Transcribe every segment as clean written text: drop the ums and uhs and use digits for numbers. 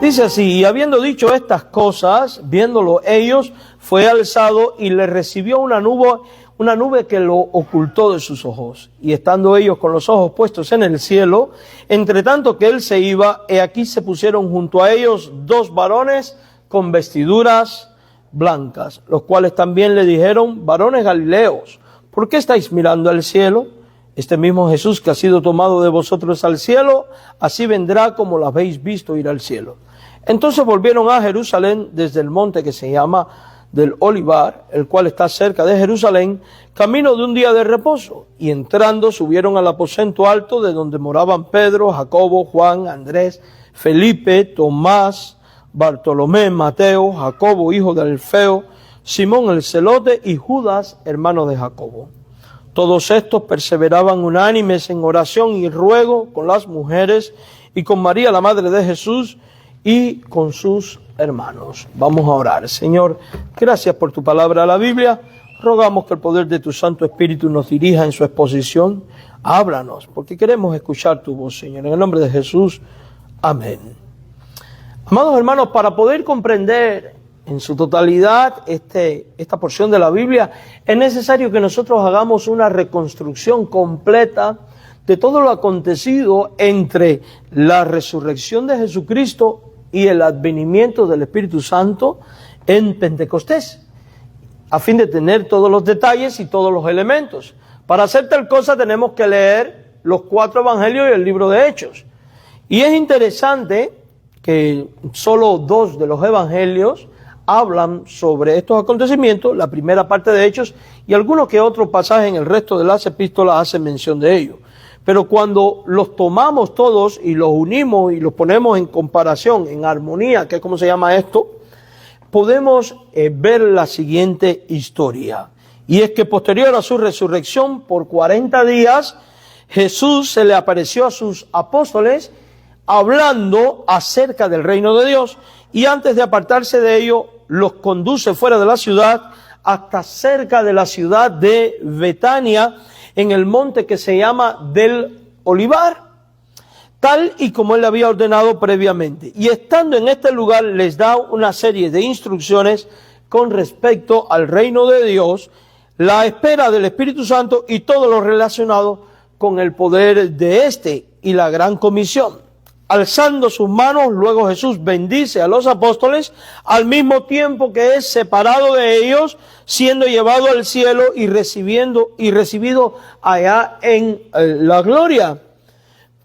Dice así: y habiendo dicho estas cosas, viéndolo ellos, fue alzado y le recibió una nube que lo ocultó de sus ojos. Y estando ellos con los ojos puestos en el cielo, entre tanto que él se iba, he aquí se pusieron junto a ellos dos varones con vestiduras blancas, los cuales también le dijeron: varones galileos, ¿por qué estáis mirando al cielo? Este mismo Jesús que ha sido tomado de vosotros al cielo, así vendrá como lo habéis visto ir al cielo. Entonces volvieron a Jerusalén desde el monte que se llama del Olivar, el cual está cerca de Jerusalén, camino de un día de reposo. Y entrando subieron al aposento alto de donde moraban Pedro, Jacobo, Juan, Andrés, Felipe, Tomás, Bartolomé, Mateo, Jacobo, hijo de Alfeo, Simón el celote y Judas, hermano de Jacobo. Todos estos perseveraban unánimes en oración y ruego con las mujeres y con María, la madre de Jesús, y con sus hermanos. Vamos a orar. Señor, gracias por tu palabra, la Biblia. Rogamos que el poder de tu Santo Espíritu nos dirija en su exposición. Háblanos, porque queremos escuchar tu voz, Señor. En el nombre de Jesús, amén. Amados hermanos, para poder comprender en su totalidad esta porción de la Biblia, es necesario que nosotros hagamos una reconstrucción completa de todo lo acontecido entre la resurrección de Jesucristo y el advenimiento del Espíritu Santo en Pentecostés, a fin de tener todos los detalles y todos los elementos. Para hacer tal cosa tenemos que leer los 4 evangelios y el libro de Hechos. Y es interesante que solo 2 de los evangelios hablan sobre estos acontecimientos, la primera parte de Hechos, y algunos que otros pasajes en el resto de las epístolas hacen mención de ello. Pero cuando los tomamos todos y los unimos y los ponemos en comparación, en armonía, que es como se llama esto, podemos ver la siguiente historia. Y es que posterior a su resurrección, por 40 días, Jesús se le apareció a sus apóstoles hablando acerca del reino de Dios, y antes de apartarse de ello, los conduce fuera de la ciudad hasta cerca de la ciudad de Betania, en el monte que se llama del Olivar, tal y como él había ordenado previamente. Y estando en este lugar les da una serie de instrucciones con respecto al reino de Dios, la espera del Espíritu Santo y todo lo relacionado con el poder de éste y la gran comisión. Alzando sus manos, luego Jesús bendice a los apóstoles, al mismo tiempo que es separado de ellos, siendo llevado al cielo y recibido allá en la gloria.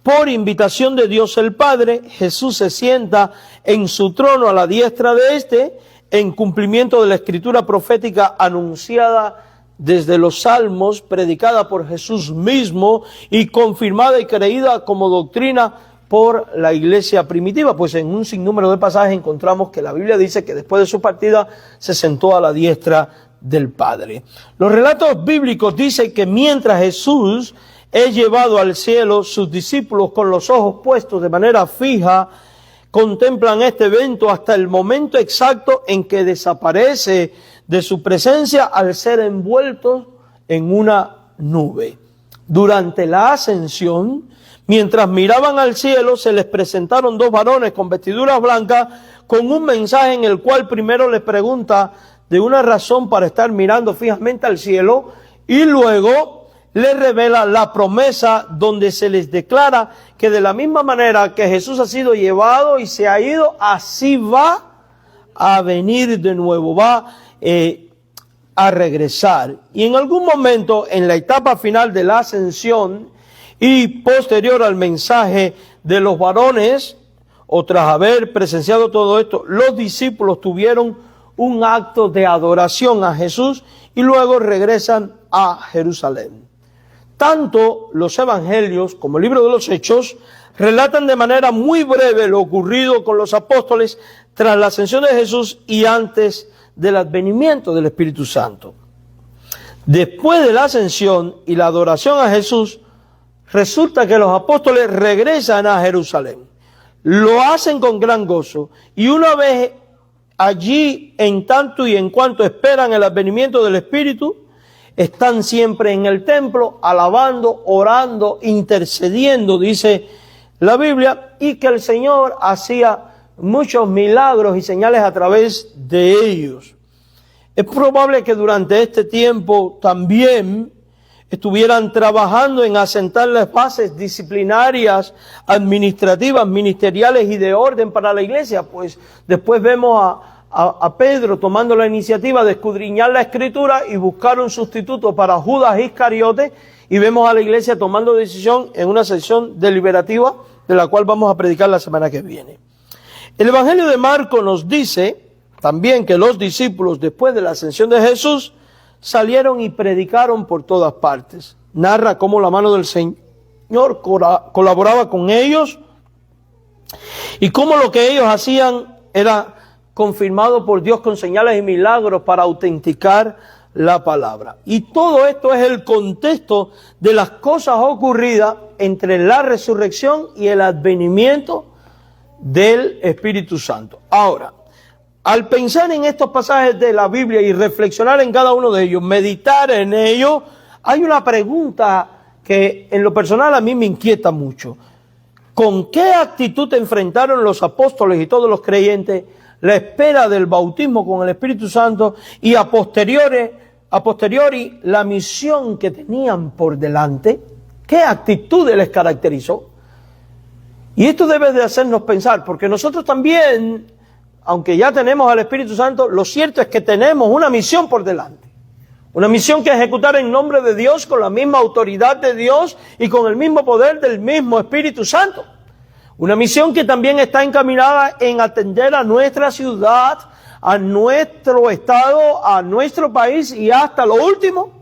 Por invitación de Dios el Padre, Jesús se sienta en su trono a la diestra de éste, en cumplimiento de la escritura profética anunciada desde los Salmos, predicada por Jesús mismo y confirmada y creída como doctrina por la iglesia primitiva, pues en un sinnúmero de pasajes encontramos que la Biblia dice que después de su partida se sentó a la diestra del Padre. Los relatos bíblicos dicen que mientras Jesús es llevado al cielo, sus discípulos con los ojos puestos de manera fija contemplan este evento hasta el momento exacto en que desaparece de su presencia al ser envueltos en una nube. Durante la ascensión, mientras miraban al cielo, se les presentaron 2 varones con vestiduras blancas, con un mensaje en el cual primero les pregunta de una razón para estar mirando fijamente al cielo, y luego les revela la promesa donde se les declara que de la misma manera que Jesús ha sido llevado y se ha ido, así va a venir de nuevo, va a regresar. Y en algún momento, en la etapa final de la ascensión, y posterior al mensaje de los varones, o tras haber presenciado todo esto, los discípulos tuvieron un acto de adoración a Jesús y luego regresan a Jerusalén. Tanto los evangelios como el libro de los Hechos relatan de manera muy breve lo ocurrido con los apóstoles tras la ascensión de Jesús y antes del advenimiento del Espíritu Santo. Después de la ascensión y la adoración a Jesús, resulta que los apóstoles regresan a Jerusalén. Lo hacen con gran gozo, y una vez allí, en tanto y en cuanto esperan el advenimiento del Espíritu, están siempre en el templo, alabando, orando, intercediendo, dice la Biblia, y que el Señor hacía muchos milagros y señales a través de ellos. Es probable que durante este tiempo también estuvieran trabajando en asentar las bases disciplinarias, administrativas, ministeriales y de orden para la iglesia, pues después vemos a Pedro tomando la iniciativa de escudriñar la Escritura y buscar un sustituto para Judas Iscariote, y vemos a la iglesia tomando decisión en una sesión deliberativa de la cual vamos a predicar la semana que viene. El Evangelio de Marcos nos dice también que los discípulos, después de la ascensión de Jesús, salieron y predicaron por todas partes. Narra cómo la mano del Señor colaboraba con ellos y cómo lo que ellos hacían era confirmado por Dios con señales y milagros para autenticar la palabra. Y todo esto es el contexto de las cosas ocurridas entre la resurrección y el advenimiento del Espíritu Santo. Ahora, al pensar en estos pasajes de la Biblia y reflexionar en cada uno de ellos, meditar en ellos, hay una pregunta que en lo personal a mí me inquieta mucho. ¿Con qué actitud enfrentaron los apóstoles y todos los creyentes la espera del bautismo con el Espíritu Santo y a posteriori la misión que tenían por delante? ¿Qué actitudes les caracterizó? Y esto debe de hacernos pensar, porque nosotros también, aunque ya tenemos al Espíritu Santo, lo cierto es que tenemos una misión por delante. Una misión que ejecutar en nombre de Dios, con la misma autoridad de Dios y con el mismo poder del mismo Espíritu Santo. Una misión que también está encaminada en atender a nuestra ciudad, a nuestro estado, a nuestro país y hasta lo último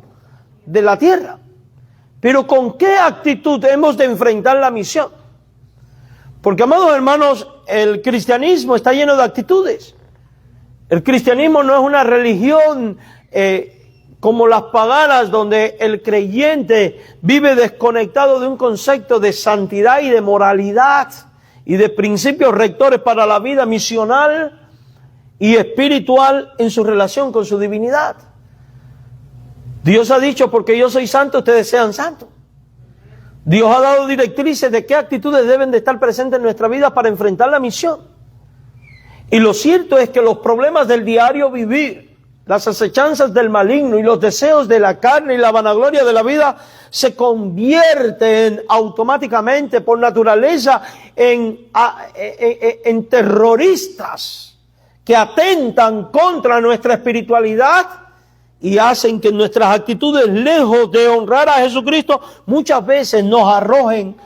de la tierra. Pero ¿con qué actitud hemos de enfrentar la misión? Porque, amados hermanos, el cristianismo está lleno de actitudes. El cristianismo no es una religión como las paganas, donde el creyente vive desconectado de un concepto de santidad y de moralidad y de principios rectores para la vida misional y espiritual en su relación con su divinidad. Dios ha dicho, porque yo soy santo, ustedes sean santos. Dios ha dado directrices de qué actitudes deben de estar presentes en nuestra vida para enfrentar la misión. Y lo cierto es que los problemas del diario vivir, las acechanzas del maligno y los deseos de la carne y la vanagloria de la vida se convierten automáticamente por naturaleza en terroristas que atentan contra nuestra espiritualidad y hacen que nuestras actitudes, lejos de honrar a Jesucristo, muchas veces nos arrojan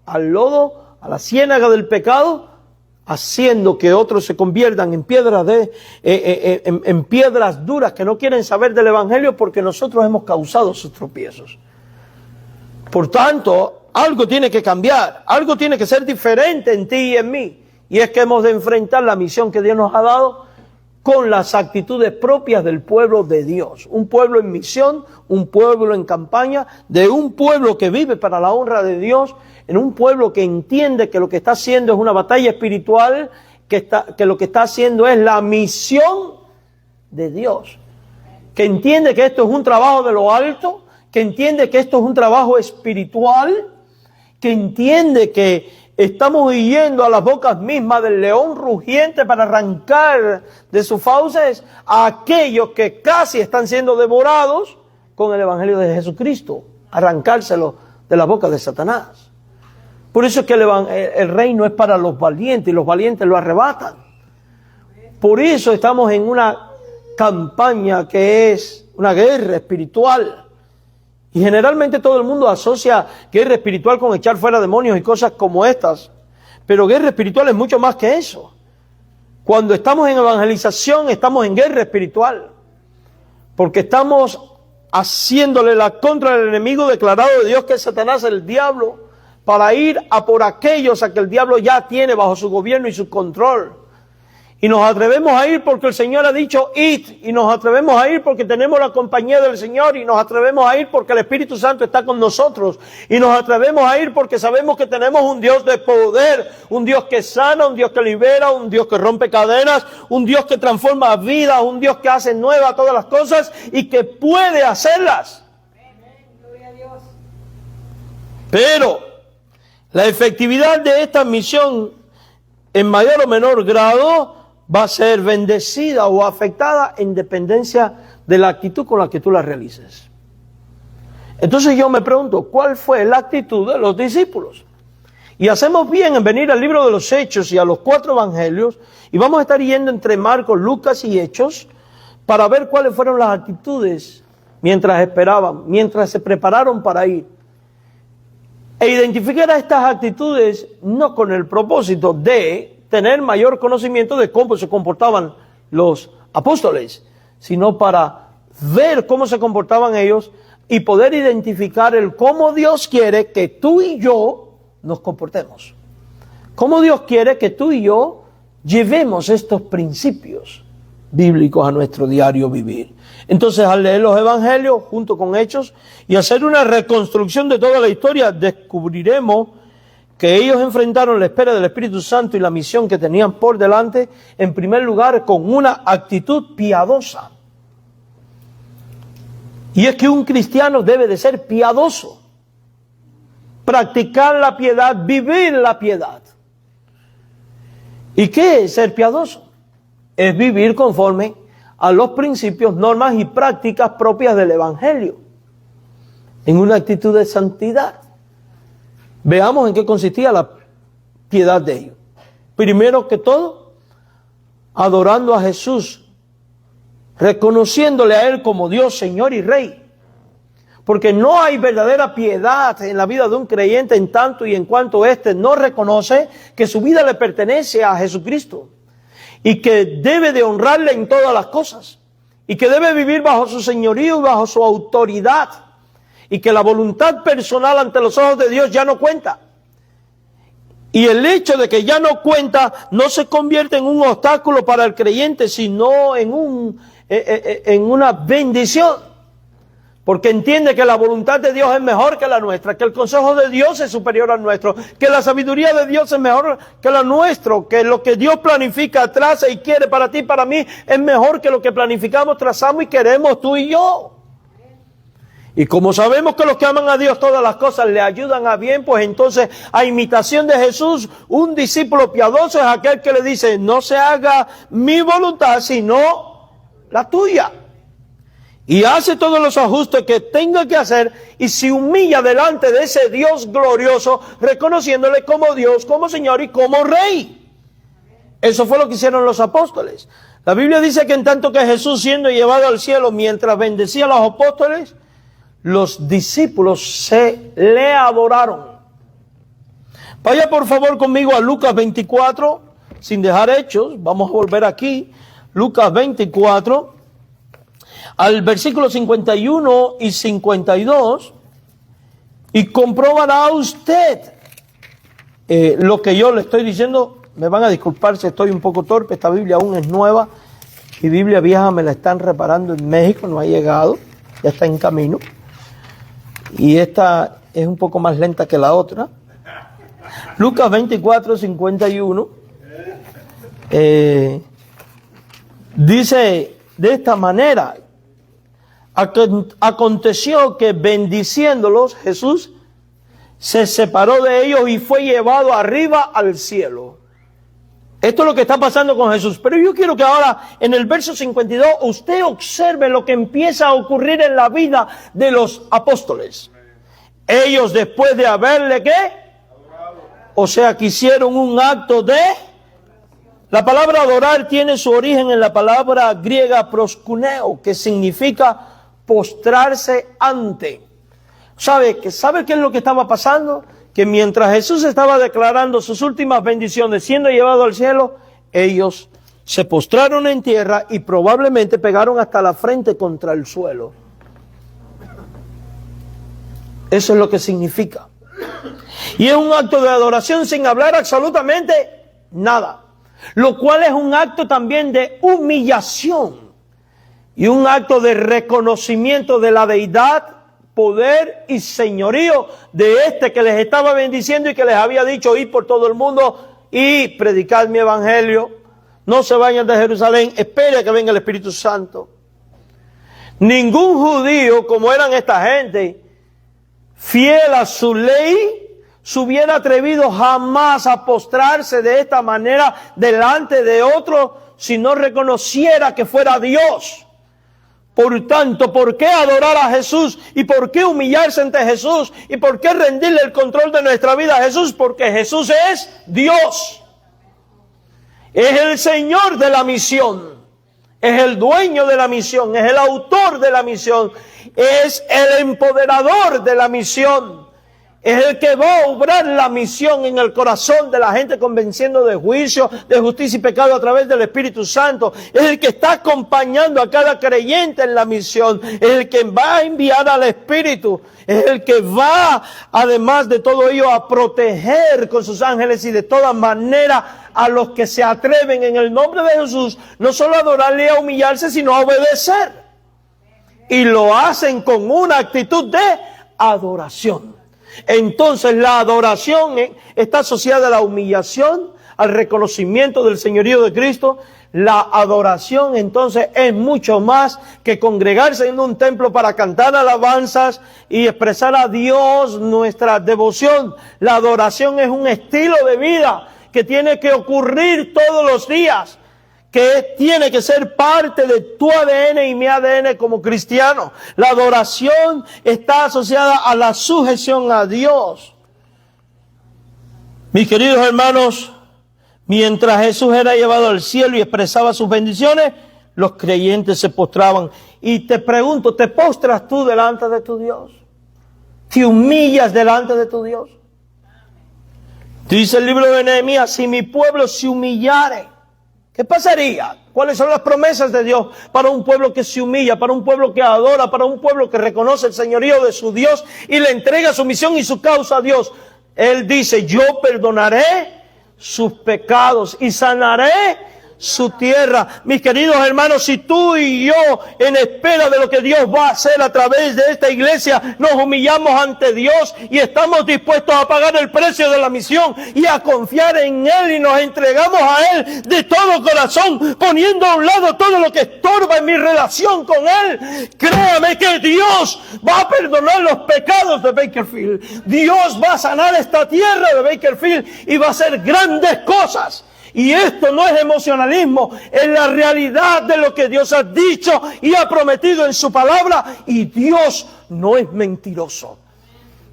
al lodo, a la ciénaga del pecado, haciendo que otros se conviertan en piedras en piedras duras que no quieren saber del Evangelio porque nosotros hemos causado sus tropiezos. Por tanto, algo tiene que cambiar, algo tiene que ser diferente en ti y en mí, y es que hemos de enfrentar la misión que Dios nos ha dado con las actitudes propias del pueblo de Dios. Un pueblo en misión, un pueblo en campaña, de un pueblo que vive para la honra de Dios, en un pueblo que entiende que lo que está haciendo es una batalla espiritual, que lo que está haciendo es la misión de Dios, que entiende que esto es un trabajo de lo alto, que entiende que esto es un trabajo espiritual, que entiende que estamos yendo a las bocas mismas del león rugiente para arrancar de sus fauces a aquellos que casi están siendo devorados con el Evangelio de Jesucristo, arrancárselo de la boca de Satanás. Por eso es que el reino es para los valientes y los valientes lo arrebatan. Por eso estamos en una campaña que es una guerra espiritual. Y generalmente todo el mundo asocia guerra espiritual con echar fuera demonios y cosas como estas. Pero guerra espiritual es mucho más que eso. Cuando estamos en evangelización, estamos en guerra espiritual. Porque estamos haciéndole la contra del enemigo declarado de Dios, que es Satanás, el diablo, para ir a por aquellos a que el diablo ya tiene bajo su gobierno y su control. Y nos atrevemos a ir porque el Señor ha dicho id, y nos atrevemos a ir porque tenemos la compañía del Señor, y nos atrevemos a ir porque el Espíritu Santo está con nosotros, y nos atrevemos a ir porque sabemos que tenemos un Dios de poder, un Dios que sana, un Dios que libera, un Dios que rompe cadenas, un Dios que transforma vidas, un Dios que hace nuevas todas las cosas y que puede hacerlas. Pero la efectividad de esta misión en mayor o menor grado, va a ser bendecida o afectada en dependencia de la actitud con la que tú la realices. Entonces yo me pregunto, ¿cuál fue la actitud de los discípulos? Y hacemos bien en venir al libro de los Hechos y a los 4 evangelios, y vamos a estar yendo entre Marcos, Lucas y Hechos, para ver cuáles fueron las actitudes mientras esperaban, mientras se prepararon para ir. E identificar a estas actitudes no con el propósito de tener mayor conocimiento de cómo se comportaban los apóstoles, sino para ver cómo se comportaban ellos y poder identificar el cómo Dios quiere que tú y yo nos comportemos. Cómo Dios quiere que tú y yo llevemos estos principios bíblicos a nuestro diario vivir. Entonces, al leer los evangelios junto con Hechos y hacer una reconstrucción de toda la historia, descubriremos que ellos enfrentaron la espera del Espíritu Santo y la misión que tenían por delante, en primer lugar, con una actitud piadosa. Y es que un cristiano debe de ser piadoso, practicar la piedad, vivir la piedad. ¿Y qué es ser piadoso? Es vivir conforme a los principios, normas y prácticas propias del Evangelio, en una actitud de santidad. Veamos en qué consistía la piedad de ellos. Primero que todo, adorando a Jesús, reconociéndole a Él como Dios, Señor y Rey. Porque no hay verdadera piedad en la vida de un creyente en tanto y en cuanto éste no reconoce que su vida le pertenece a Jesucristo y que debe de honrarle en todas las cosas y que debe vivir bajo su señorío y bajo su autoridad y que la voluntad personal ante los ojos de Dios ya no cuenta. Y el hecho de que ya no cuenta no se convierte en un obstáculo para el creyente, sino en una bendición. Porque entiende que la voluntad de Dios es mejor que la nuestra, que el consejo de Dios es superior al nuestro, que la sabiduría de Dios es mejor que la nuestra, que lo que Dios planifica, traza y quiere para ti y para mí es mejor que lo que planificamos, trazamos y queremos tú y yo. Y como sabemos que los que aman a Dios todas las cosas le ayudan a bien, pues entonces, a imitación de Jesús, un discípulo piadoso es aquel que le dice, no se haga mi voluntad, sino la tuya. Y hace todos los ajustes que tenga que hacer y se humilla delante de ese Dios glorioso, reconociéndole como Dios, como Señor y como Rey. Eso fue lo que hicieron los apóstoles. La Biblia dice que en tanto que Jesús siendo llevado al cielo, mientras bendecía a los apóstoles, los discípulos se le adoraron. Vaya por favor conmigo a Lucas 24, sin dejar Hechos, vamos a volver aquí, Lucas 24, al versículo 51 y 52, y comprobará usted lo que yo le estoy diciendo. Me van a disculpar si estoy un poco torpe, esta Biblia aún es nueva, mi Biblia vieja me la están reparando en México, no ha llegado, ya está en camino. Y esta es un poco más lenta que la otra. Lucas 24, 51. Dice de esta manera: aconteció que bendiciéndolos Jesús se separó de ellos y fue llevado arriba al cielo. Esto es lo que está pasando con Jesús. Pero yo quiero que ahora en el verso 52 usted observe lo que empieza a ocurrir en la vida de los apóstoles. Ellos después de haberle ¿qué? O sea que hicieron un acto de... La palabra adorar tiene su origen en la palabra griega proskuneo, que significa postrarse ante. ¿Sabe qué es lo que estaba pasando? Que mientras Jesús estaba declarando sus últimas bendiciones, siendo llevado al cielo, ellos se postraron en tierra y probablemente pegaron hasta la frente contra el suelo. Eso es lo que significa. Y es un acto de adoración sin hablar absolutamente nada. Lo cual es un acto también de humillación y un acto de reconocimiento de la deidad, poder y señorío de este que les estaba bendiciendo y que les había dicho: ir por todo el mundo y predicar mi evangelio. No se vayan de Jerusalén, espere a que venga el Espíritu Santo. Ningún judío, como eran esta gente, fiel a su ley, se hubiera atrevido jamás a postrarse de esta manera delante de otro si no reconociera que fuera Dios. Por tanto, ¿por qué adorar a Jesús? ¿Y por qué humillarse ante Jesús? ¿Y por qué rendirle el control de nuestra vida a Jesús? Porque Jesús es Dios. Es el Señor de la misión. Es el dueño de la misión. Es el autor de la misión. Es el empoderador de la misión. Es el que va a obrar la misión en el corazón de la gente, convenciendo de juicio, de justicia y pecado a través del Espíritu Santo. Es el que está acompañando a cada creyente en la misión. Es el que va a enviar al Espíritu. Es el que va, además de todo ello, a proteger con sus ángeles y de todas maneras a los que se atreven en el nombre de Jesús, no solo a adorarle y a humillarse, sino a obedecer. Y lo hacen con una actitud de adoración. Entonces la adoración está asociada a la humillación, al reconocimiento del señorío de Cristo. La adoración entonces es mucho más que congregarse en un templo para cantar alabanzas y expresar a Dios nuestra devoción. La adoración es un estilo de vida que tiene que ocurrir todos los días, que tiene que ser parte de tu ADN y mi ADN como cristiano. La adoración está asociada a la sujeción a Dios. Mis queridos hermanos, mientras Jesús era llevado al cielo y expresaba sus bendiciones, los creyentes se postraban. Y te pregunto, ¿te postras tú delante de tu Dios? ¿Te humillas delante de tu Dios? Dice el libro de Nehemías, si mi pueblo se humillare, ¿qué pasaría? ¿Cuáles son las promesas de Dios para un pueblo que se humilla, para un pueblo que adora, para un pueblo que reconoce el señorío de su Dios y le entrega su misión y su causa a Dios? Él dice, yo perdonaré sus pecados y sanaré su tierra. Mis queridos hermanos, si tú y yo, en espera de lo que Dios va a hacer a través de esta iglesia, nos humillamos ante Dios y estamos dispuestos a pagar el precio de la misión y a confiar en Él y nos entregamos a Él de todo corazón, poniendo a un lado todo lo que estorba en mi relación con Él, créame que Dios va a perdonar los pecados de Bakersfield. Dios va a sanar esta tierra de Bakersfield y va a hacer grandes cosas. Y esto no es emocionalismo, es la realidad de lo que Dios ha dicho y ha prometido en su palabra. Y Dios no es mentiroso,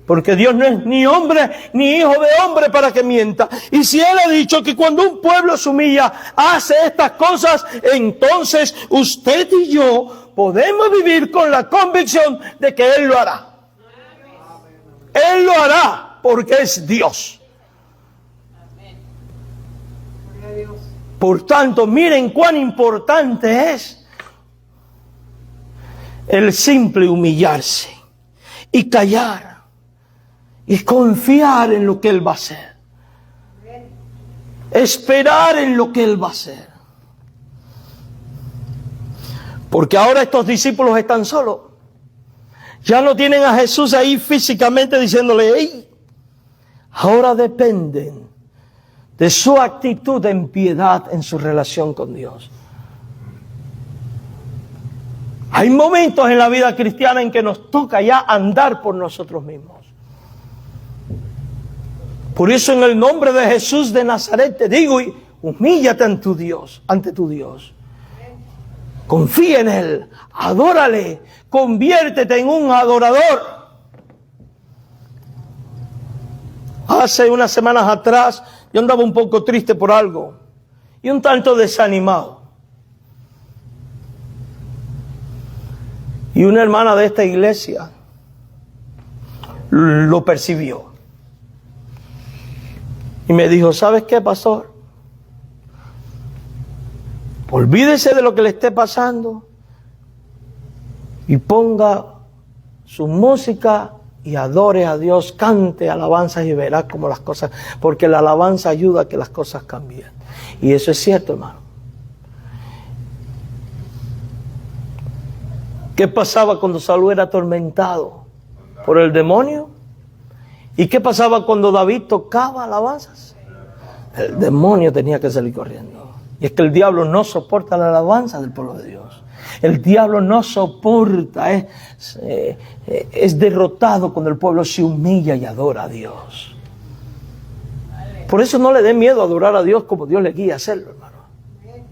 porque Dios no es ni hombre ni hijo de hombre para que mienta. Y si Él ha dicho que cuando un pueblo se humilla, hace estas cosas, entonces usted y yo podemos vivir con la convicción de que Él lo hará. Él lo hará porque es Dios. Por tanto, miren cuán importante es el simple humillarse y callar y confiar en lo que Él va a hacer. Esperar en lo que Él va a hacer. Porque ahora estos discípulos están solos. Ya no tienen a Jesús ahí físicamente diciéndole, hey, ahora dependen de su actitud en piedad en su relación con Dios. Hay momentos en la vida cristiana en que nos toca ya andar por nosotros mismos. Por eso en el nombre de Jesús de Nazaret te digo, humíllate ante tu Dios. Confía en Él, adórale, conviértete en un adorador. Hace unas semanas atrás yo andaba un poco triste por algo y un tanto desanimado. Y una hermana de esta iglesia lo percibió. Y me dijo, ¿sabes qué, pastor? Olvídese de lo que le esté pasando y ponga su música y adore a Dios, cante alabanzas y verá cómo las cosas, porque la alabanza ayuda a que las cosas cambien. Y eso es cierto, hermano. ¿Qué pasaba cuando Saúl era atormentado por el demonio? ¿Y qué pasaba cuando David tocaba alabanzas? El demonio tenía que salir corriendo. Y es que el diablo no soporta la alabanza del pueblo de Dios. El diablo no soporta, es derrotado cuando el pueblo se humilla y adora a Dios. Por eso no le dé miedo a adorar a Dios como Dios le guía a hacerlo, hermano.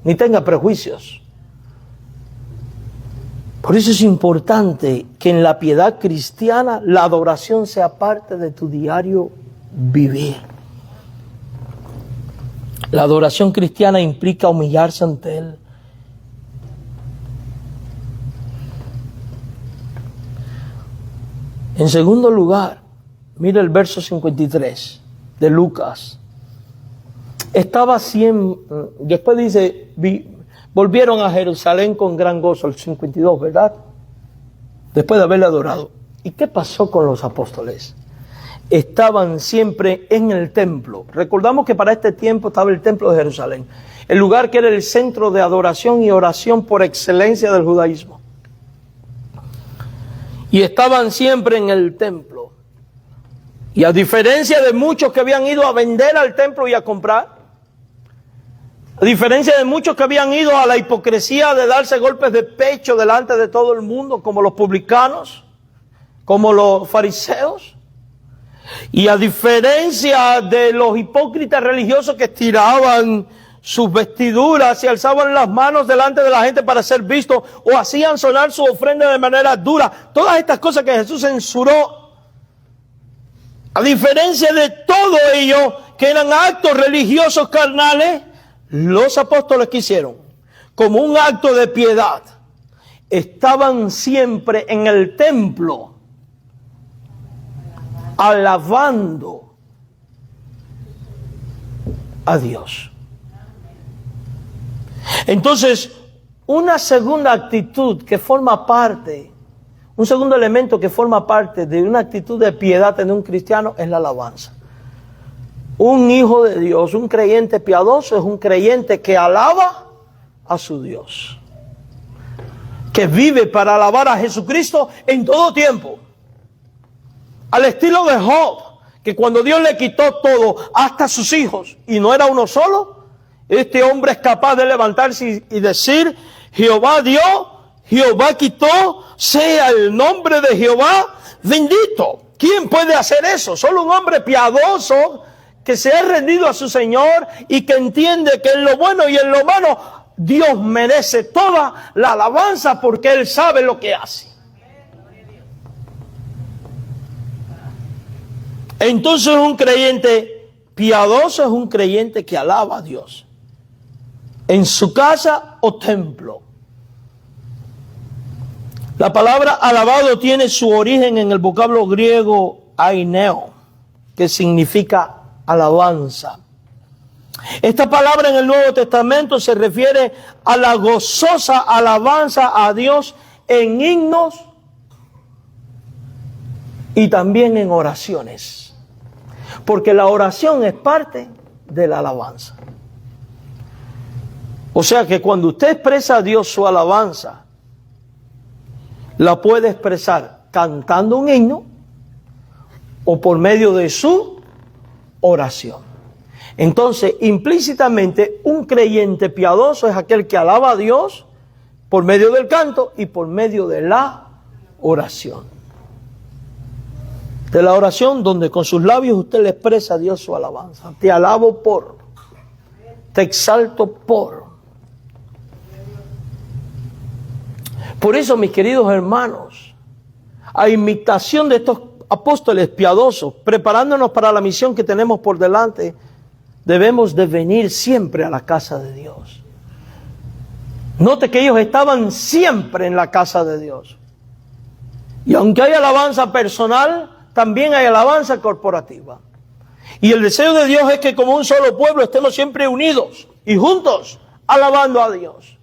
Ni tenga prejuicios. Por eso es importante que en la piedad cristiana la adoración sea parte de tu diario vivir. La adoración cristiana implica humillarse ante Él. En segundo lugar, mira el verso 53 de Lucas. Después dice, volvieron a Jerusalén con gran gozo, el 52, ¿verdad? Después de haberle adorado. ¿Y qué pasó con los apóstoles? Estaban siempre en el templo. Recordamos que para este tiempo estaba el templo de Jerusalén, el lugar que era el centro de adoración y oración por excelencia del judaísmo. Y estaban siempre en el templo. Y a diferencia de muchos que habían ido a vender al templo y a comprar, a diferencia de muchos que habían ido a la hipocresía de darse golpes de pecho delante de todo el mundo, como los publicanos, como los fariseos, y a diferencia de los hipócritas religiosos que estiraban sus vestiduras y alzaban las manos delante de la gente para ser vistos, o hacían sonar su ofrenda de manera dura, todas estas cosas que Jesús censuró, a diferencia de todo ello, que eran actos religiosos carnales, los apóstoles que hicieron, como un acto de piedad, estaban siempre en el templo, alabando a Dios. Entonces, una segunda actitud que forma parte, un segundo elemento que forma parte de una actitud de piedad en un cristiano es la alabanza. Un hijo de Dios, un creyente piadoso, es un creyente que alaba a su Dios, que vive para alabar a Jesucristo en todo tiempo. Al estilo de Job, que cuando Dios le quitó todo, hasta sus hijos, y no era uno solo, este hombre es capaz de levantarse y decir, Jehová dio, Jehová quitó, sea el nombre de Jehová bendito. ¿Quién puede hacer eso? Solo un hombre piadoso que se ha rendido a su Señor y que entiende que en lo bueno y en lo malo Dios merece toda la alabanza porque Él sabe lo que hace. Entonces un creyente piadoso es un creyente que alaba a Dios en su casa o templo. La palabra alabado tiene su origen en el vocablo griego aineo, que significa alabanza. Esta palabra en el Nuevo Testamento se refiere a la gozosa alabanza a Dios en himnos y también en oraciones, porque la oración es parte de la alabanza. O sea que cuando usted expresa a Dios su alabanza, la puede expresar cantando un himno o por medio de su oración. Entonces, implícitamente, un creyente piadoso es aquel que alaba a Dios por medio del canto y por medio de la oración. De la oración donde con sus labios usted le expresa a Dios su alabanza. Te alabo por, te exalto por. Por eso, mis queridos hermanos, a imitación de estos apóstoles piadosos, preparándonos para la misión que tenemos por delante, debemos de venir siempre a la casa de Dios. Note que ellos estaban siempre en la casa de Dios. Y aunque hay alabanza personal, también hay alabanza corporativa. Y el deseo de Dios es que como un solo pueblo estemos siempre unidos y juntos alabando a Dios.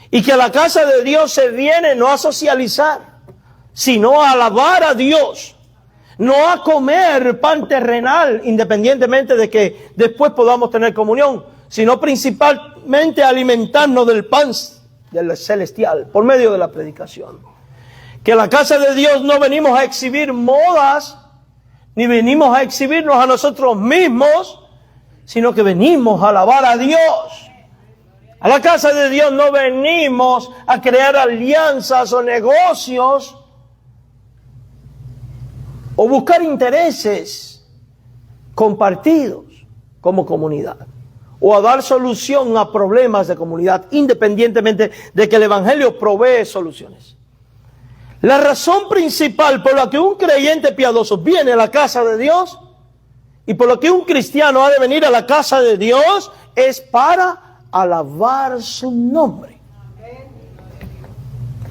Y que a la casa de Dios se viene no a socializar, sino a alabar a Dios. No a comer pan terrenal, independientemente de que después podamos tener comunión, sino principalmente a alimentarnos del pan del celestial, por medio de la predicación. Que a la casa de Dios no venimos a exhibir modas, ni venimos a exhibirnos a nosotros mismos, sino que venimos a alabar a Dios. A la casa de Dios no venimos a crear alianzas o negocios o buscar intereses compartidos, como comunidad, o a dar solución a problemas de comunidad, independientemente de que el Evangelio provee soluciones. La razón principal por la que un creyente piadoso viene a la casa de Dios y por la que un cristiano ha de venir a la casa de Dios es para alabar su nombre.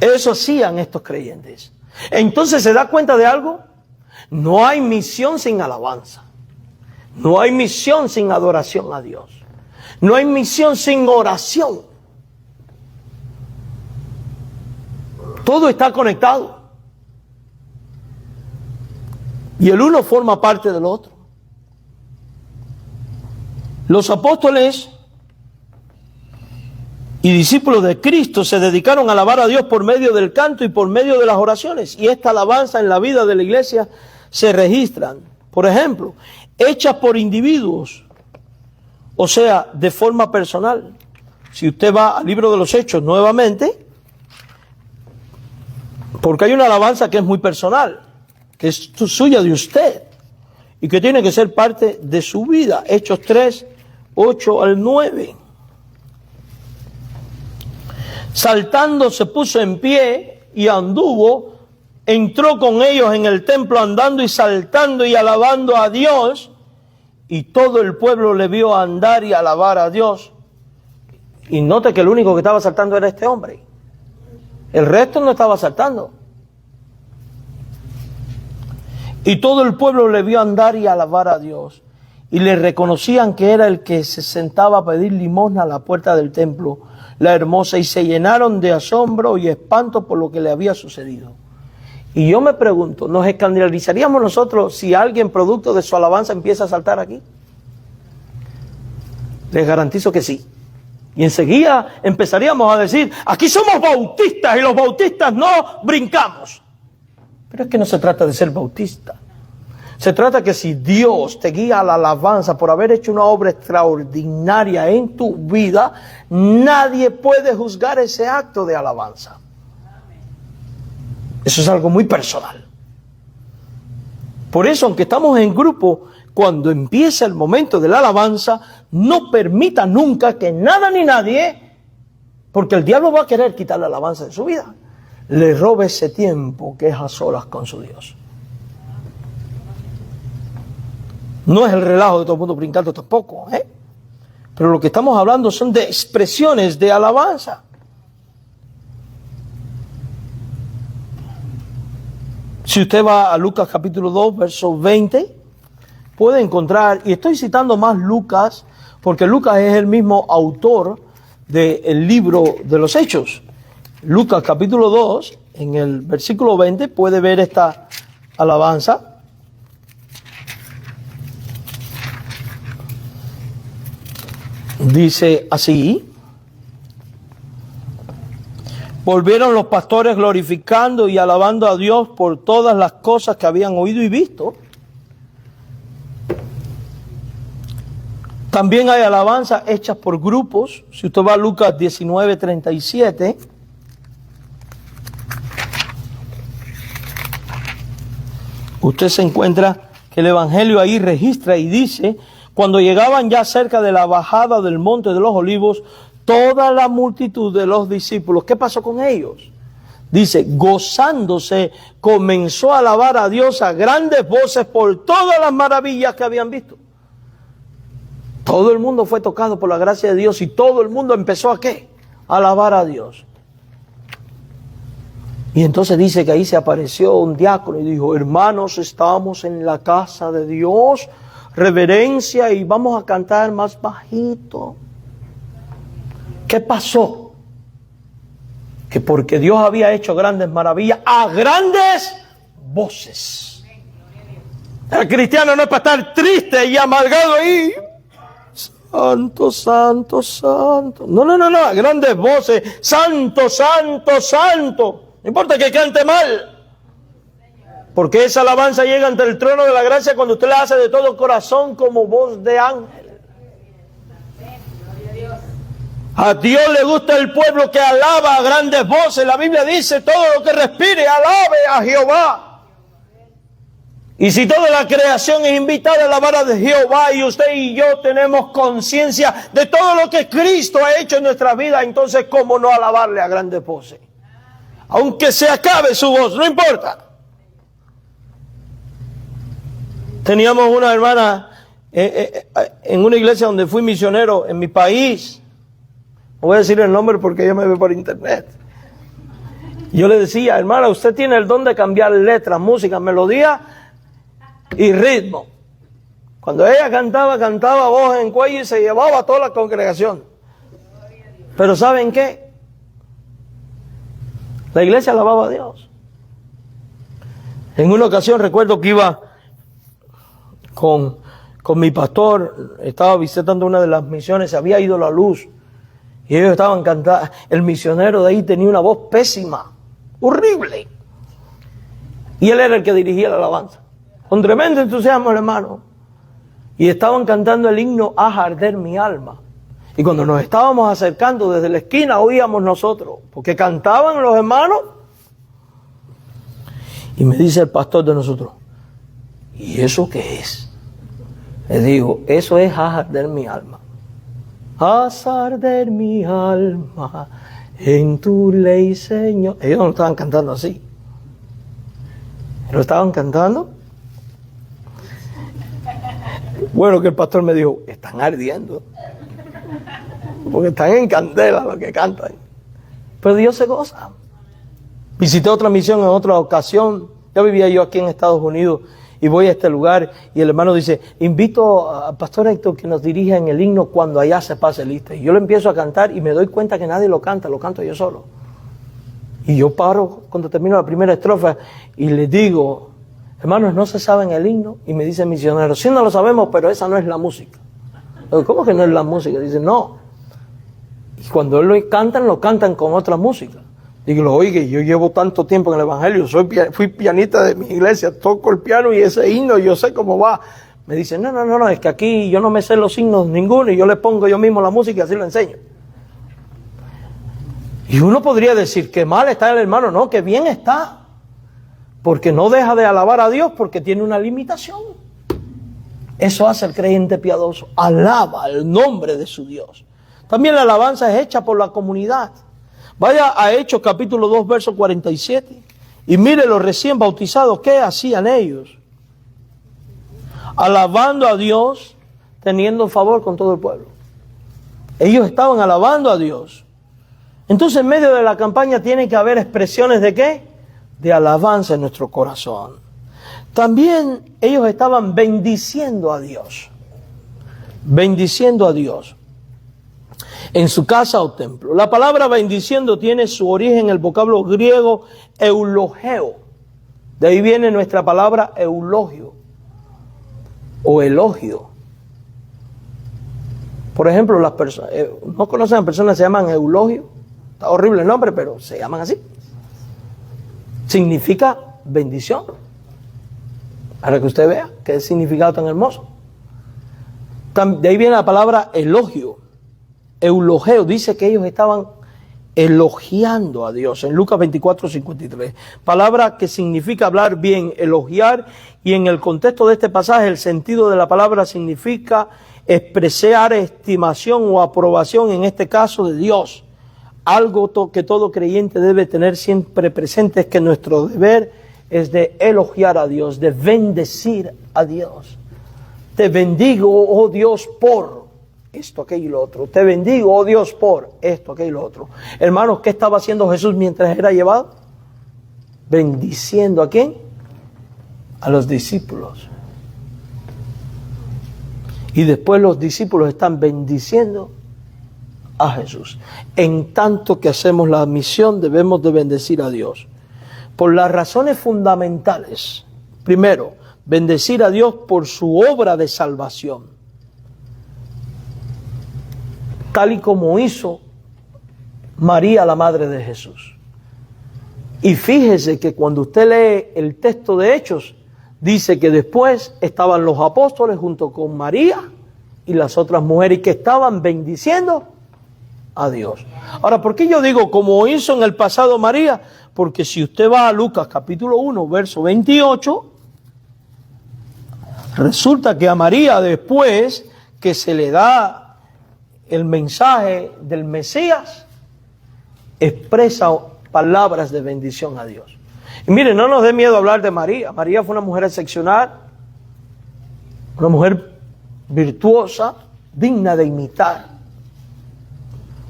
Eso hacían estos creyentes. Entonces, ¿se da cuenta de algo? No hay misión sin alabanza. No hay misión sin adoración a Dios. No hay misión sin oración. Todo está conectado. Y el uno forma parte del otro. Los apóstoles y discípulos de Cristo se dedicaron a alabar a Dios por medio del canto y por medio de las oraciones. Y esta alabanza en la vida de la iglesia se registran, por ejemplo, hechas por individuos, o sea, de forma personal. Si usted va al libro de los Hechos nuevamente, porque hay una alabanza que es muy personal, que es suya de usted, y que tiene que ser parte de su vida. Hechos 3, 8 al 9. Saltando se puso en pie y anduvo, entró con ellos en el templo andando y saltando y alabando a Dios, y todo el pueblo le vio andar y alabar a Dios. Y note que el único que estaba saltando era este hombre. El resto no estaba saltando. Y todo el pueblo le vio andar y alabar a Dios. Y le reconocían que era el que se sentaba a pedir limosna a la puerta del templo, la hermosa, y se llenaron de asombro y espanto por lo que le había sucedido. Y yo me pregunto, ¿nos escandalizaríamos nosotros si alguien producto de su alabanza empieza a saltar aquí? Les garantizo que sí. Y enseguida empezaríamos a decir, aquí somos bautistas y los bautistas no brincamos. Pero es que no se trata de ser bautista. Se trata que si Dios te guía a la alabanza por haber hecho una obra extraordinaria en tu vida, nadie puede juzgar ese acto de alabanza. Eso es algo muy personal. Por eso, aunque estamos en grupo, cuando empieza el momento de la alabanza, no permita nunca que nada ni nadie, porque el diablo va a querer quitar la alabanza de su vida, le robe ese tiempo que es a solas con su Dios. No es el relajo de todo el mundo brincando tampoco, pero lo que estamos hablando son de expresiones de alabanza. Si usted va a Lucas capítulo 2, verso 20, puede encontrar, y estoy citando más Lucas, porque Lucas es el mismo autor del libro de los Hechos. Lucas capítulo 2, en el versículo 20, puede ver esta alabanza. Dice así: volvieron los pastores glorificando y alabando a Dios por todas las cosas que habían oído y visto. También hay alabanzas hechas por grupos. Si usted va a Lucas 19:37, usted se encuentra que el Evangelio ahí registra y dice: cuando llegaban ya cerca de la bajada del monte de los olivos, toda la multitud de los discípulos, ¿qué pasó con ellos? Dice, gozándose, comenzó a alabar a Dios a grandes voces por todas las maravillas que habían visto. Todo el mundo fue tocado por la gracia de Dios y todo el mundo empezó a ¿qué? A alabar a Dios. Y entonces dice que ahí se apareció un diácono y dijo: hermanos, estamos en la casa de Dios, reverencia, y vamos a cantar más bajito. ¿Qué pasó? Que porque Dios había hecho grandes maravillas a grandes voces. El cristiano no es para estar triste y amargado ahí. Santo, santo, santo. No, a grandes voces. Santo, santo, santo. No importa que cante mal. Porque esa alabanza llega ante el trono de la gracia cuando usted la hace de todo corazón como voz de ángel. A Dios le gusta el pueblo que alaba a grandes voces. La Biblia dice: todo lo que respire, alabe a Jehová. Y si toda la creación es invitada a alabar a Jehová y usted y yo tenemos conciencia de todo lo que Cristo ha hecho en nuestra vida, entonces ¿cómo no alabarle a grandes voces? Aunque se acabe su voz, no importa. Teníamos una hermana en una iglesia donde fui misionero en mi país. No voy a decir el nombre porque ella me ve por internet. Yo le decía, hermana, usted tiene el don de cambiar letras, música, melodía y ritmo. Cuando ella cantaba, cantaba voz en cuello y se llevaba a toda la congregación. Pero ¿saben qué? La iglesia alababa a Dios. En una ocasión recuerdo que iba con mi pastor, estaba visitando una de las misiones, se había ido la luz y ellos estaban cantando. El misionero de ahí tenía una voz pésima, horrible, y él era el que dirigía la alabanza con tremendo entusiasmo, hermano, y estaban cantando el himno Haz arder mi alma. Y cuando nos estábamos acercando desde la esquina oíamos nosotros, porque cantaban los hermanos, y me dice el pastor de nosotros, ¿y eso qué es? Le digo, eso es haz arder mi alma. Haz arder mi alma en tu ley, Señor. Ellos no lo estaban cantando así. Lo estaban cantando. Bueno, que el pastor me dijo, están ardiendo. Porque están en candela los que cantan. Pero Dios se goza. Visité otra misión en otra ocasión. Ya vivía yo aquí en Estados Unidos. Y voy a este lugar y el hermano dice, invito al pastor Héctor que nos dirija en el himno cuando allá se pase lista. Y yo lo empiezo a cantar y me doy cuenta que nadie lo canta, lo canto yo solo. Y yo paro cuando termino la primera estrofa y le digo, hermanos, ¿no se saben el himno? Y me dice el misionero, sí, no lo sabemos, pero esa no es la música. Digo, ¿cómo que no es la música? Dice, no. Y cuando lo cantan con otra música. Digo, oye, yo llevo tanto tiempo en el evangelio, fui pianista de mi iglesia, toco el piano y ese himno yo sé cómo va. Me dice, no, es que aquí yo no me sé los himnos ninguno y yo le pongo yo mismo la música y así lo enseño. Y uno podría decir que mal está el hermano, no, que bien está, porque no deja de alabar a Dios porque tiene una limitación. Eso hace el creyente piadoso, alaba el nombre de su Dios. También la alabanza es hecha por la comunidad. Vaya a Hechos capítulo 2, verso 47, y mire los recién bautizados, ¿qué hacían ellos? Alabando a Dios, teniendo favor con todo el pueblo. Ellos estaban alabando a Dios. Entonces, en medio de la campaña tiene que haber expresiones ¿de qué? De alabanza en nuestro corazón. También ellos estaban bendiciendo a Dios. Bendiciendo a Dios. En su casa o templo. La palabra bendiciendo tiene su origen en el vocablo griego eulogeo. De ahí viene nuestra palabra eulogio o elogio. Por ejemplo, las personas, no conocen a personas que se llaman eulogio. Está horrible el nombre, pero se llaman así. Significa bendición. Para que usted vea qué significado tan hermoso. De ahí viene la palabra elogio. Eulogeo, dice que ellos estaban elogiando a Dios en Lucas 24, 53. Palabra que significa hablar bien, elogiar, y en el contexto de este pasaje el sentido de la palabra significa expresar estimación o aprobación, en este caso de Dios. Algo que todo creyente debe tener siempre presente es que nuestro deber es de elogiar a Dios, de bendecir a Dios. Te bendigo, oh Dios, por esto, aquello y lo otro. Te bendigo, oh Dios, por esto, aquello y lo otro. Hermanos, ¿qué estaba haciendo Jesús mientras era llevado? Bendiciendo ¿a quién? A los discípulos. Y después los discípulos están bendiciendo a Jesús. En tanto que hacemos la misión, debemos de bendecir a Dios. Por las razones fundamentales. Primero, bendecir a Dios por su obra de salvación. Tal y como hizo María, la madre de Jesús. Y fíjese que cuando usted lee el texto de Hechos, dice que después estaban los apóstoles junto con María y las otras mujeres que estaban bendiciendo a Dios. Ahora, ¿por qué yo digo como hizo en el pasado María? Porque si usted va a Lucas capítulo 1, verso 28, Resulta que a María, después que se le da el mensaje del Mesías, expresa palabras de bendición a Dios. Y miren, no nos dé miedo hablar de María. María fue una mujer excepcional, una mujer virtuosa, digna de imitar.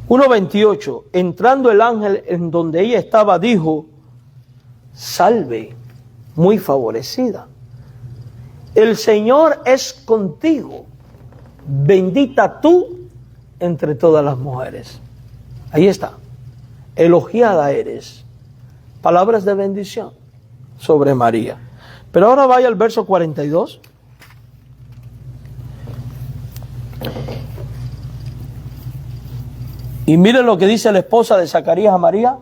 1:28, entrando el ángel en donde ella estaba, dijo: salve, muy favorecida, el Señor es contigo, bendita tú entre todas las mujeres. Ahí está, elogiada eres. Palabras de bendición sobre María. Pero ahora vaya al verso 42. Y miren lo que dice la esposa de Zacarías a María.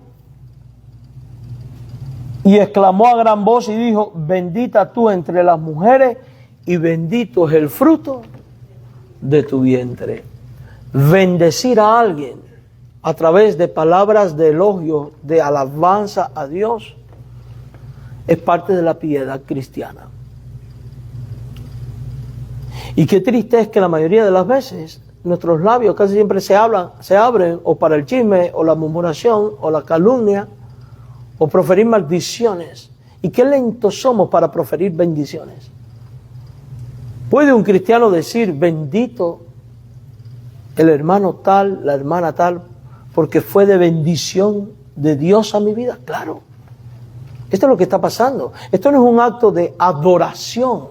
Y exclamó a gran voz y dijo: bendita tú entre las mujeres y bendito es el fruto de tu vientre. Bendecir a alguien a través de palabras de elogio, de alabanza a Dios, es parte de la piedad cristiana. Y qué triste es que la mayoría de las veces nuestros labios casi siempre se abren o para el chisme, o la murmuración, o la calumnia, o proferir maldiciones. Y qué lentos somos para proferir bendiciones. ¿Puede un cristiano decir bendito el hermano tal, la hermana tal, porque fue de bendición de Dios a mi vida? Claro. Esto es lo que está pasando. Esto no es un acto de adoración,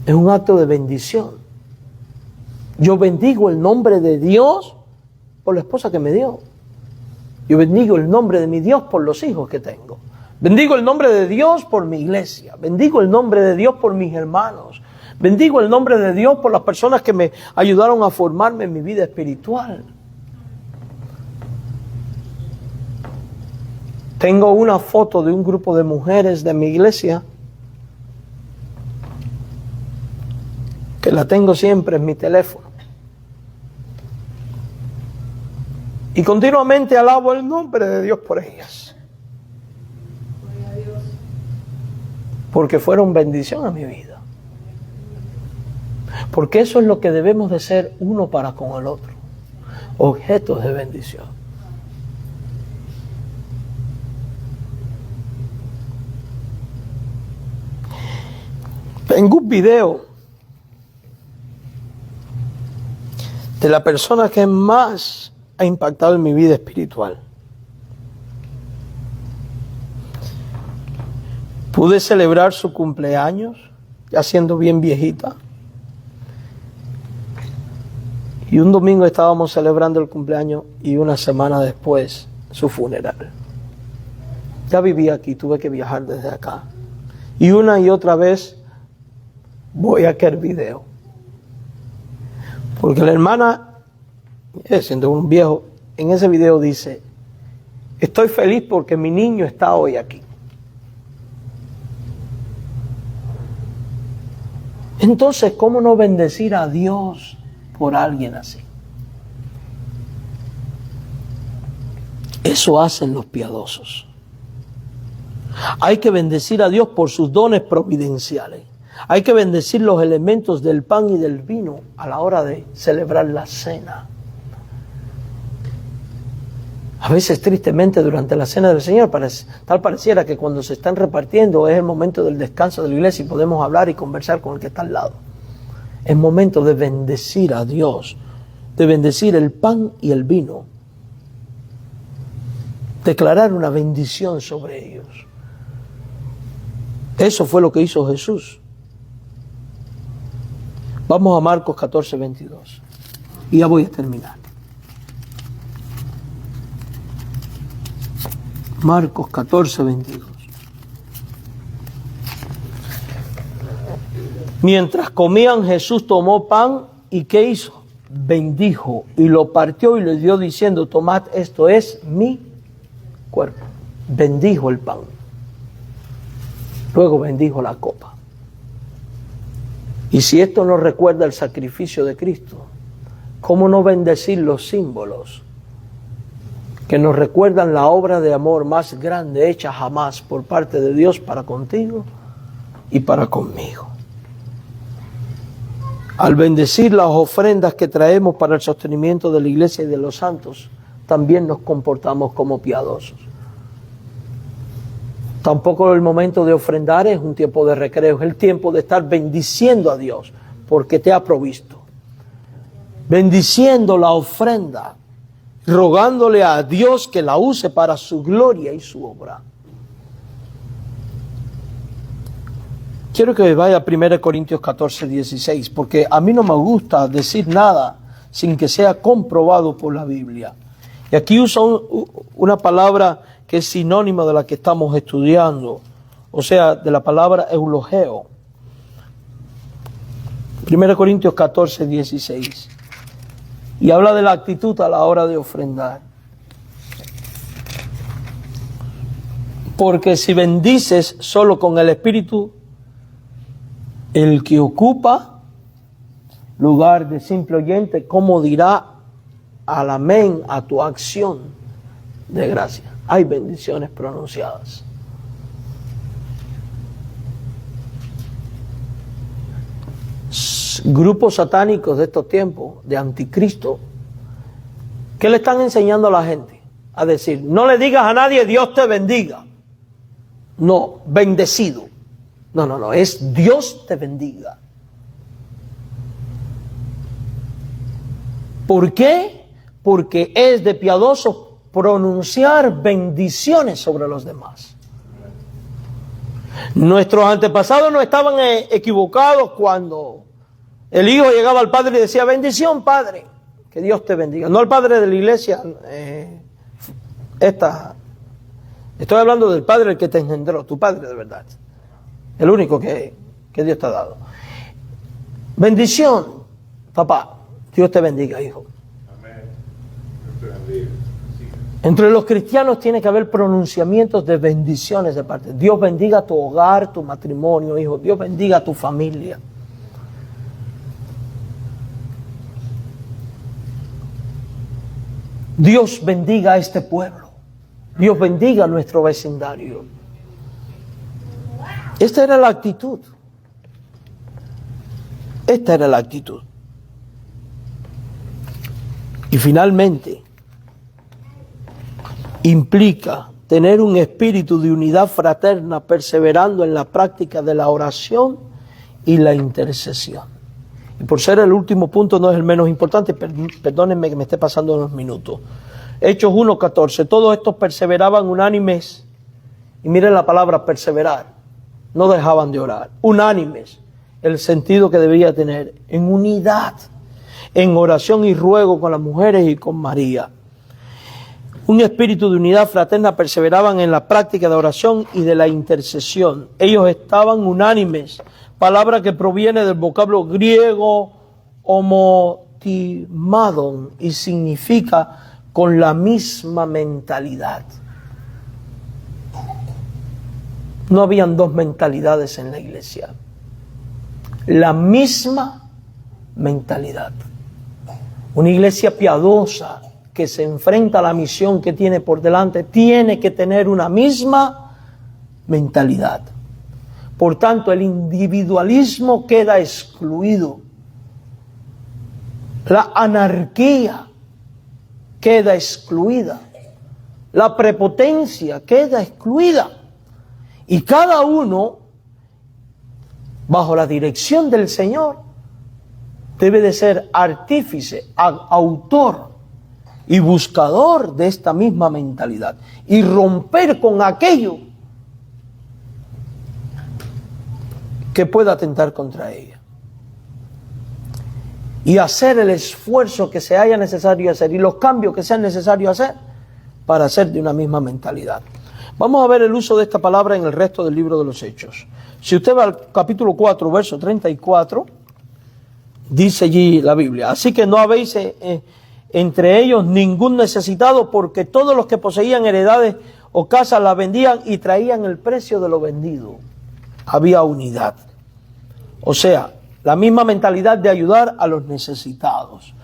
es un acto de bendición. Yo bendigo el nombre de Dios por la esposa que me dio. Yo bendigo el nombre de mi Dios por los hijos que tengo. Bendigo el nombre de Dios por mi iglesia. Bendigo el nombre de Dios por mis hermanos. Bendigo el nombre de Dios por las personas que me ayudaron a formarme en mi vida espiritual. Tengo una foto de un grupo de mujeres de mi iglesia que la tengo siempre en mi teléfono. Y continuamente alabo el nombre de Dios por ellas. Porque fueron bendición a mi vida. Porque eso es lo que debemos de ser uno para con el otro. Objetos de bendición. Tengo un video de la persona que más ha impactado en mi vida espiritual. Pude celebrar su cumpleaños, ya siendo bien viejita. Y un domingo estábamos celebrando el cumpleaños y una semana después su funeral. Ya vivía aquí, tuve que viajar desde acá. Y una y otra vez voy a aquel video. Porque la hermana, siendo un viejo, en ese video dice: estoy feliz porque mi niño está hoy aquí. Entonces, ¿cómo no bendecir a Dios por alguien así? Eso hacen los piadosos. Hay que bendecir a Dios por sus dones providenciales. Hay que bendecir los elementos del pan y del vino a la hora de celebrar la cena. A veces, tristemente, durante la cena del Señor, tal pareciera que cuando se están repartiendo es el momento del descanso de la iglesia y podemos hablar y conversar con el que está al lado. Es momento de bendecir a Dios, de bendecir el pan y el vino. Declarar una bendición sobre ellos. Eso fue lo que hizo Jesús. Vamos a Marcos 14:22. Y ya voy a terminar. Marcos 14:22. Mientras comían, Jesús tomó pan y ¿qué hizo? Bendijo y lo partió y le dio diciendo: tomad, esto es mi cuerpo. Bendijo el pan. Luego bendijo la copa. Y si esto nos recuerda el sacrificio de Cristo, ¿cómo no bendecir los símbolos que nos recuerdan la obra de amor más grande hecha jamás por parte de Dios para contigo y para conmigo? Al bendecir las ofrendas que traemos para el sostenimiento de la iglesia y de los santos, también nos comportamos como piadosos. Tampoco el momento de ofrendar es un tiempo de recreo, es el tiempo de estar bendiciendo a Dios, porque te ha provisto. Bendiciendo la ofrenda, rogándole a Dios que la use para su gloria y su obra. Quiero que vaya a 1 Corintios 14, 16, porque a mí no me gusta decir nada sin que sea comprobado por la Biblia. Y aquí usa una palabra que es sinónimo de la que estamos estudiando, o sea, de la palabra eulogeo. 1 Corintios 14, 16. Y habla de la actitud a la hora de ofrendar. Porque si bendices solo con el Espíritu, el que ocupa lugar de simple oyente, ¿cómo dirá al amén a tu acción de gracia? Hay bendiciones pronunciadas. Grupos satánicos de estos tiempos, de anticristo, ¿qué le están enseñando a la gente? A decir, no le digas a nadie Dios te bendiga. No, bendecido. No, es Dios te bendiga. ¿Por qué? Porque es de piadoso pronunciar bendiciones sobre los demás. Nuestros antepasados no estaban equivocados cuando el hijo llegaba al padre y decía, bendición padre, que Dios te bendiga. No al padre de la iglesia, estoy hablando del padre el que te engendró, tu padre de verdad. El único que Dios te ha dado. Bendición, papá, Dios te bendiga, hijo. Amén. Dios te bendiga. Sí. Entre los cristianos tiene que haber pronunciamientos de bendiciones de parte. Dios bendiga tu hogar, tu matrimonio, hijo. Dios bendiga tu familia. Dios bendiga a este pueblo. Dios bendiga a nuestro vecindario. Esta era la actitud. Esta era la actitud. Y finalmente, implica tener un espíritu de unidad fraterna perseverando en la práctica de la oración y la intercesión. Y por ser el último punto no es el menos importante, perdónenme que me esté pasando unos minutos. Hechos 1:14, todos estos perseveraban unánimes, y miren la palabra perseverar, no dejaban de orar, unánimes, el sentido que debía tener, en unidad, en oración y ruego con las mujeres y con María. Un espíritu de unidad fraterna perseveraban en la práctica de oración y de la intercesión. Ellos estaban unánimes, palabra que proviene del vocablo griego homotimadon y significa con la misma mentalidad. No habían dos mentalidades en la iglesia. La misma mentalidad. Una iglesia piadosa que se enfrenta a la misión que tiene por delante tiene que tener una misma mentalidad. Por tanto, el individualismo queda excluido. La anarquía queda excluida. La prepotencia queda excluida. Y cada uno, bajo la dirección del Señor, debe de ser artífice, autor y buscador de esta misma mentalidad. Y romper con aquello que pueda atentar contra ella. Y hacer el esfuerzo que se haya necesario hacer y los cambios que sean necesarios hacer para ser de una misma mentalidad. Vamos a ver el uso de esta palabra en el resto del libro de los Hechos. Si usted va al capítulo 4, verso 34, dice allí la Biblia, así que no habéis entre ellos ningún necesitado, porque todos los que poseían heredades o casas las vendían y traían el precio de lo vendido. Había unidad. O sea, la misma mentalidad de ayudar a los necesitados.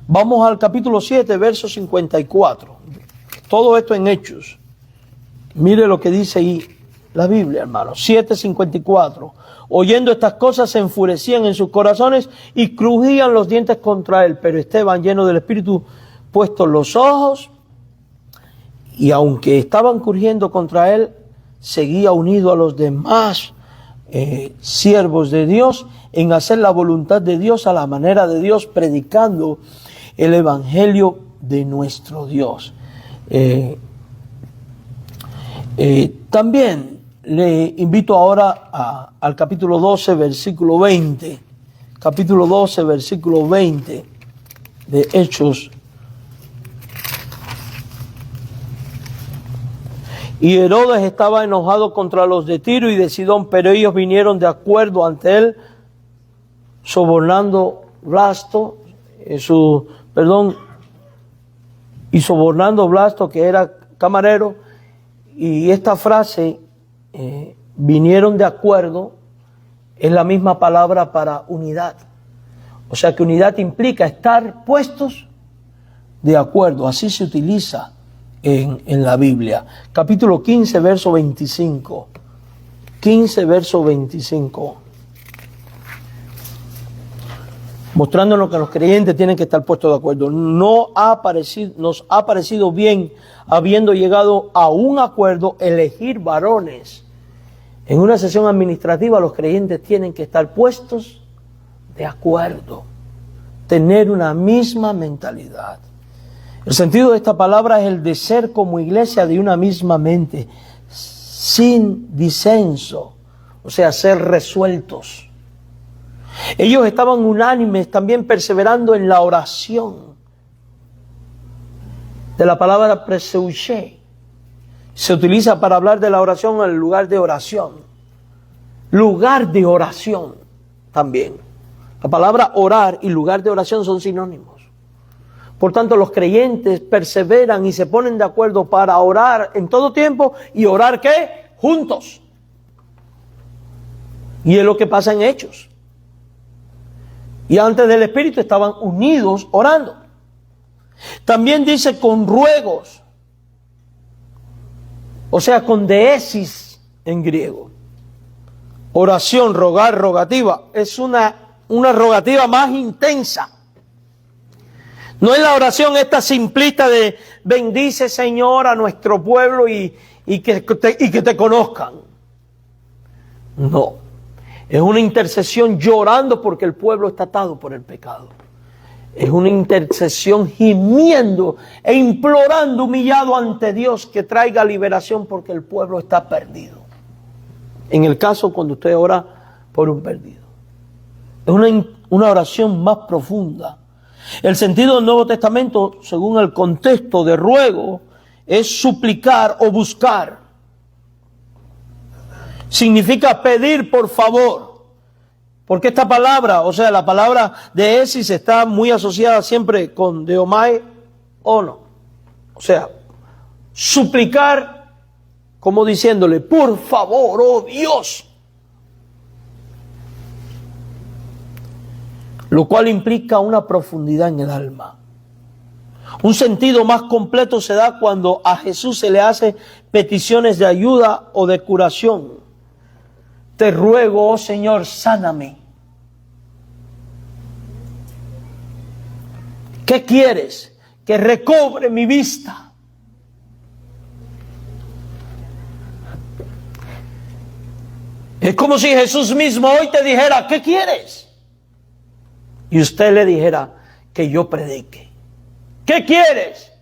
Vamos al capítulo 7, verso 54. Todo esto en Hechos. Mire lo que dice ahí la Biblia, hermanos. 7:54. Oyendo estas cosas se enfurecían en sus corazones y crujían los dientes contra él. Pero Esteban, lleno del Espíritu, puestos los ojos, y aunque estaban crujiendo contra él, seguía unido a los demás siervos de Dios en hacer la voluntad de Dios a la manera de Dios, predicando el evangelio de nuestro Dios. También le invito ahora al capítulo 12, versículo 20. Capítulo 12, versículo 20 de Hechos. Y Herodes estaba enojado contra los de Tiro y de Sidón, pero ellos vinieron de acuerdo ante él, sobornando Blasto, sobornando Blasto, que era camarero. Y esta frase, vinieron de acuerdo, es la misma palabra para unidad. O sea que unidad implica estar puestos de acuerdo. Así se utiliza en la Biblia. Capítulo 15, verso 25. 15, verso 25. Mostrándonos que los creyentes tienen que estar puestos de acuerdo. Nos ha parecido bien, habiendo llegado a un acuerdo, elegir varones. En una sesión administrativa los creyentes tienen que estar puestos de acuerdo, tener una misma mentalidad. El sentido de esta palabra es el de ser como iglesia de una misma mente, sin disenso, o sea, ser resueltos. Ellos estaban unánimes, también perseverando en la oración. De la palabra preseuché, se utiliza para hablar de la oración en el lugar de oración. Lugar de oración también. La palabra orar y lugar de oración son sinónimos. Por tanto, los creyentes perseveran y se ponen de acuerdo para orar en todo tiempo. ¿Y orar qué? Juntos. Y es lo que pasa en Hechos. Y antes del Espíritu estaban unidos orando. También dice con ruegos. O sea, con deesis en griego. Oración, rogar, rogativa. Es una rogativa más intensa. No es la oración esta simplista de bendice, Señor, a nuestro pueblo y que te conozcan. No. Es una intercesión llorando porque el pueblo está atado por el pecado. Es una intercesión gimiendo e implorando, humillado ante Dios, que traiga liberación porque el pueblo está perdido. En el caso cuando usted ora por un perdido. Es una oración más profunda. El sentido del Nuevo Testamento, según el contexto de ruego, es suplicar o buscar. Significa pedir por favor. Porque esta palabra, o sea, la palabra de esis está muy asociada siempre con deomai o no. O sea, suplicar como diciéndole, por favor, oh Dios. Lo cual implica una profundidad en el alma. Un sentido más completo se da cuando a Jesús se le hace peticiones de ayuda o de curación. Te ruego, oh Señor, sáname. ¿Qué quieres? Que recobre mi vista. Es como si Jesús mismo hoy te dijera, ¿qué quieres? Y usted le dijera, que yo predique. ¿Qué quieres?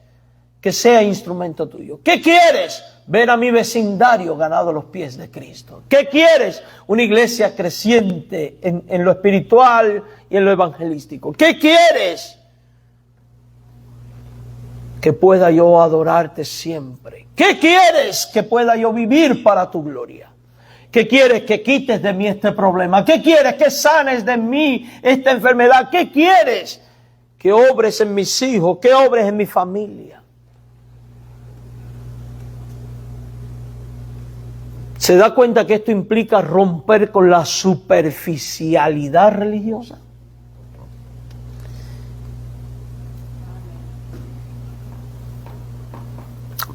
Que sea instrumento tuyo. ¿Qué quieres? Ver a mi vecindario ganado a los pies de Cristo. ¿Qué quieres? Una iglesia creciente en lo espiritual y en lo evangelístico. ¿Qué quieres? Que pueda yo adorarte siempre. ¿Qué quieres? Que pueda yo vivir para tu gloria. ¿Qué quieres? Que quites de mí este problema. ¿Qué quieres? Que sanes de mí esta enfermedad. ¿Qué quieres? Que obres en mis hijos, que obres en mi familia. ¿Se da cuenta que esto implica romper con la superficialidad religiosa?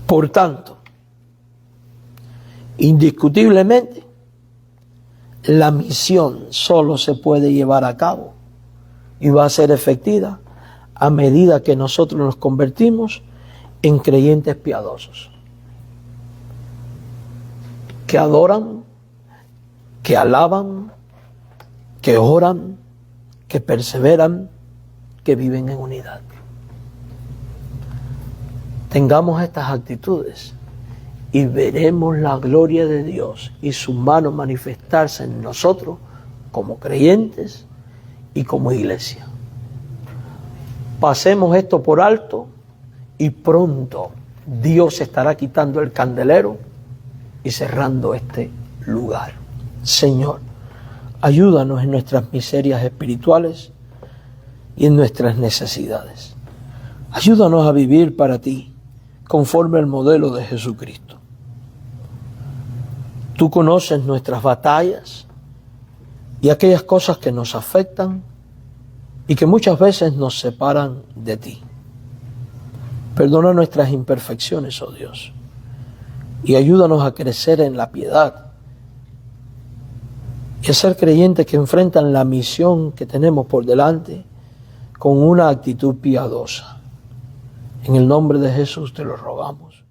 Por tanto, Indiscutiblemente, la misión solo se puede llevar a cabo y va a ser efectiva a medida que nosotros nos convertimos en creyentes piadosos, que adoran, que alaban, que oran, que perseveran, que viven en unidad. Tengamos estas actitudes y veremos la gloria de Dios y su mano manifestarse en nosotros como creyentes y como iglesia. Pasemos esto por alto y pronto Dios estará quitando el candelero y cerrando este lugar. Señor, ayúdanos en nuestras miserias espirituales y en nuestras necesidades. Ayúdanos a vivir para ti, conforme al modelo de Jesucristo. Tú conoces nuestras batallas y aquellas cosas que nos afectan y que muchas veces nos separan de ti. Perdona nuestras imperfecciones, oh Dios, y ayúdanos a crecer en la piedad y a ser creyentes que enfrentan la misión que tenemos por delante con una actitud piadosa. En el nombre de Jesús te lo rogamos.